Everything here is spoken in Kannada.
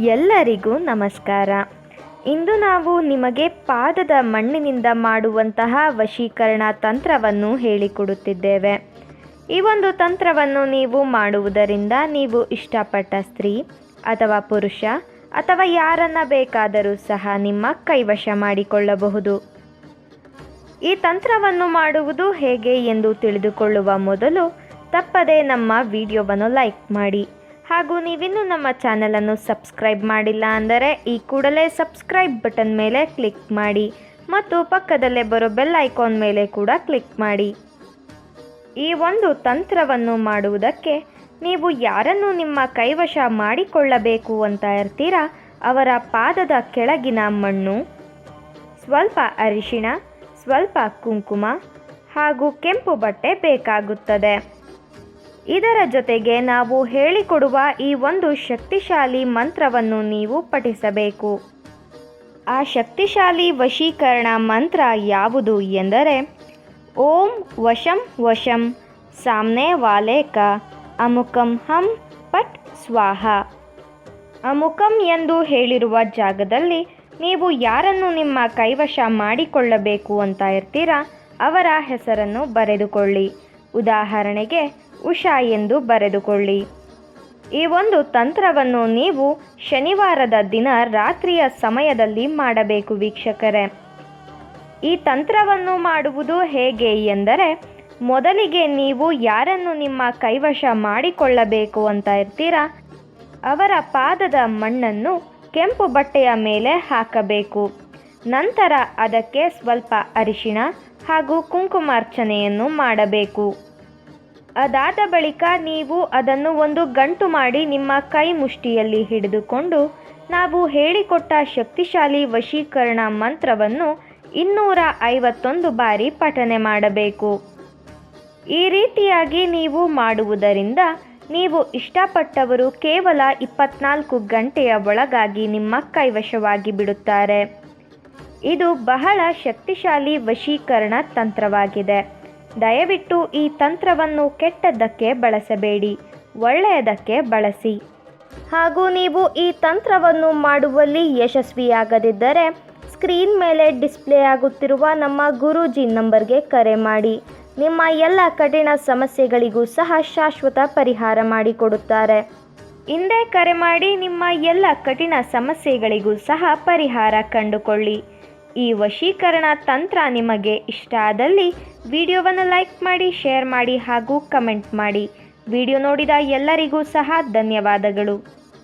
ಎಲ್ಲರಿಗೂ ನಮಸ್ಕಾರ. ಇಂದು ನಾವು ನಿಮಗೆ ಪಾದದ ಮಣ್ಣಿನಿಂದ ಮಾಡುವಂತಹ ವಶೀಕರಣ ತಂತ್ರವನ್ನು ಹೇಳಿಕೊಡುತ್ತಿದ್ದೇವೆ. ಈ ಒಂದು ತಂತ್ರವನ್ನು ನೀವು ಮಾಡುವುದರಿಂದ ನೀವು ಇಷ್ಟಪಟ್ಟ ಸ್ತ್ರೀ ಅಥವಾ ಪುರುಷ ಅಥವಾ ಯಾರನ್ನ ಬೇಕಾದರೂ ಸಹ ನಿಮ್ಮ ಕೈವಶ ಮಾಡಿಕೊಳ್ಳಬಹುದು. ಈ ತಂತ್ರವನ್ನು ಮಾಡುವುದು ಹೇಗೆ ಎಂದು ತಿಳಿದುಕೊಳ್ಳುವ ಮೊದಲು ತಪ್ಪದೇ ನಮ್ಮ ವಿಡಿಯೋವನ್ನು ಲೈಕ್ ಮಾಡಿ. ಹಾಗೂ ನೀವಿನ್ನೂ ನಮ್ಮ ಚಾನಲನ್ನು ಸಬ್ಸ್ಕ್ರೈಬ್ ಮಾಡಿಲ್ಲ ಅಂದರೆ ಈ ಕೂಡಲೇ ಸಬ್ಸ್ಕ್ರೈಬ್ ಬಟನ್ ಮೇಲೆ ಕ್ಲಿಕ್ ಮಾಡಿ ಮತ್ತು ಪಕ್ಕದಲ್ಲೇ ಬರೋ ಬೆಲ್ ಐಕಾನ್ ಮೇಲೆ ಕೂಡ ಕ್ಲಿಕ್ ಮಾಡಿ. ಈ ಒಂದು ತಂತ್ರವನ್ನು ಮಾಡುವುದಕ್ಕೆ ನೀವು ಯಾರನ್ನು ನಿಮ್ಮ ಕೈವಶ ಮಾಡಿಕೊಳ್ಳಬೇಕು ಅಂತ ಇರ್ತೀರಾ ಅವರ ಪಾದದ ಕೆಳಗಿನ ಮಣ್ಣು, ಸ್ವಲ್ಪ ಅರಿಶಿಣ, ಸ್ವಲ್ಪ ಕುಂಕುಮ ಹಾಗೂ ಕೆಂಪು ಬಟ್ಟೆ ಬೇಕಾಗುತ್ತದೆ. ಇದರ ಜೊತೆಗೆ ನಾವು ಹೇಳಿಕೊಡುವ ಈ ಒಂದು ಶಕ್ತಿಶಾಲಿ ಮಂತ್ರವನ್ನು ನೀವು ಪಠಿಸಬೇಕು. ಆ ಶಕ್ತಿಶಾಲಿ ವಶೀಕರಣ ಮಂತ್ರ ಯಾವುದು ಎಂದರೆ ಓಂ ವಶಂ ವಶಂ ಸಾಮ್ನೆ ವಾಲೆ ಕ ಅಮುಕಂ ಹಂ ಪಟ್ ಸ್ವಾಹ. ಅಮುಕಂ ಎಂದು ಹೇಳಿರುವ ಜಾಗದಲ್ಲಿ ನೀವು ಯಾರನ್ನು ನಿಮ್ಮ ಕೈವಶ ಮಾಡಿಕೊಳ್ಳಬೇಕು ಅಂತ ಇರ್ತೀರಾ ಅವರ ಹೆಸರನ್ನು ಬರೆದುಕೊಳ್ಳಿ. ಉದಾಹರಣೆಗೆ ಉಷಾ ಎಂದು ಬರೆದುಕೊಳ್ಳಿ. ಈ ಒಂದು ತಂತ್ರವನ್ನು ನೀವು ಶನಿವಾರದ ದಿನ ರಾತ್ರಿಯ ಸಮಯದಲ್ಲಿ ಮಾಡಬೇಕು ವೀಕ್ಷಕರೇ. ಈ ತಂತ್ರವನ್ನು ಮಾಡುವುದು ಹೇಗೆ ಎಂದರೆ ಮೊದಲಿಗೆ ನೀವು ಯಾರನ್ನು ನಿಮ್ಮ ಕೈವಶ ಮಾಡಿಕೊಳ್ಳಬೇಕು ಅಂತ ಇರ್ತೀರಾ ಅವರ ಪಾದದ ಮಣ್ಣನ್ನು ಕೆಂಪು ಬಟ್ಟೆಯ ಮೇಲೆ ಹಾಕಬೇಕು. ನಂತರ ಅದಕ್ಕೆ ಸ್ವಲ್ಪ ಅರಿಶಿಣ ಹಾಗೂ ಕುಂಕುಮಾರ್ಚನೆಯನ್ನು ಮಾಡಬೇಕು. ಅದಾದ ಬಳಿಕ ನೀವು ಅದನ್ನು ಒಂದು ಗಂಟು ಮಾಡಿ ನಿಮ್ಮ ಕೈ ಮುಷ್ಟಿಯಲ್ಲಿ ಹಿಡಿದುಕೊಂಡು ನಾವು ಹೇಳಿಕೊಟ್ಟ ಶಕ್ತಿಶಾಲಿ ವಶೀಕರಣ ಮಂತ್ರವನ್ನು 251 ಬಾರಿ ಪಠನೆ ಮಾಡಬೇಕು. ಈ ರೀತಿಯಾಗಿ ನೀವು ಮಾಡುವುದರಿಂದ ನೀವು ಇಷ್ಟಪಟ್ಟವರು ಕೇವಲ 24 ಗಂಟೆಯ ಒಳಗಾಗಿ ನಿಮ್ಮ ಕೈವಶವಾಗಿ ಬಿಡುತ್ತಾರೆ. ಇದು ಬಹಳ ಶಕ್ತಿಶಾಲಿ ವಶೀಕರಣ ತಂತ್ರವಾಗಿದೆ. ದಯವಿಟ್ಟು ಈ ತಂತ್ರವನ್ನು ಕೆಟ್ಟದ್ದಕ್ಕೆ ಬಳಸಬೇಡಿ, ಒಳ್ಳೆಯದಕ್ಕೆ ಬಳಸಿ. ಹಾಗೂ ನೀವು ಈ ತಂತ್ರವನ್ನು ಮಾಡುವಲ್ಲಿ ಯಶಸ್ವಿಯಾಗದಿದ್ದರೆ ಸ್ಕ್ರೀನ್ ಮೇಲೆ ಡಿಸ್ಪ್ಲೇ ಆಗುತ್ತಿರುವ ನಮ್ಮ ಗುರೂಜಿ ನಂಬರ್ಗೆ ಕರೆ ಮಾಡಿ. ನಿಮ್ಮ ಎಲ್ಲ ಕಠಿಣ ಸಮಸ್ಯೆಗಳಿಗೂ ಸಹ ಶಾಶ್ವತ ಪರಿಹಾರ ಮಾಡಿಕೊಡುತ್ತಾರೆ. ಹಿಂದೆ ಕರೆ ಮಾಡಿ ನಿಮ್ಮ ಎಲ್ಲ ಕಠಿಣ ಸಮಸ್ಯೆಗಳಿಗೂ ಸಹ ಪರಿಹಾರ ಕಂಡುಕೊಳ್ಳಿ. ಈ ವಶೀಕರಣ ತಂತ್ರ ನಿಮಗೆ ಇಷ್ಟ ಆದಲ್ಲಿ ವಿಡಿಯೋವನ್ನು ಲೈಕ್ ಮಾಡಿ, ಶೇರ್ ಮಾಡಿ ಹಾಗೂ ಕಮೆಂಟ್ ಮಾಡಿ. ವಿಡಿಯೋ ನೋಡಿದ ಎಲ್ಲರಿಗೂ ಸಹ ಧನ್ಯವಾದಗಳು.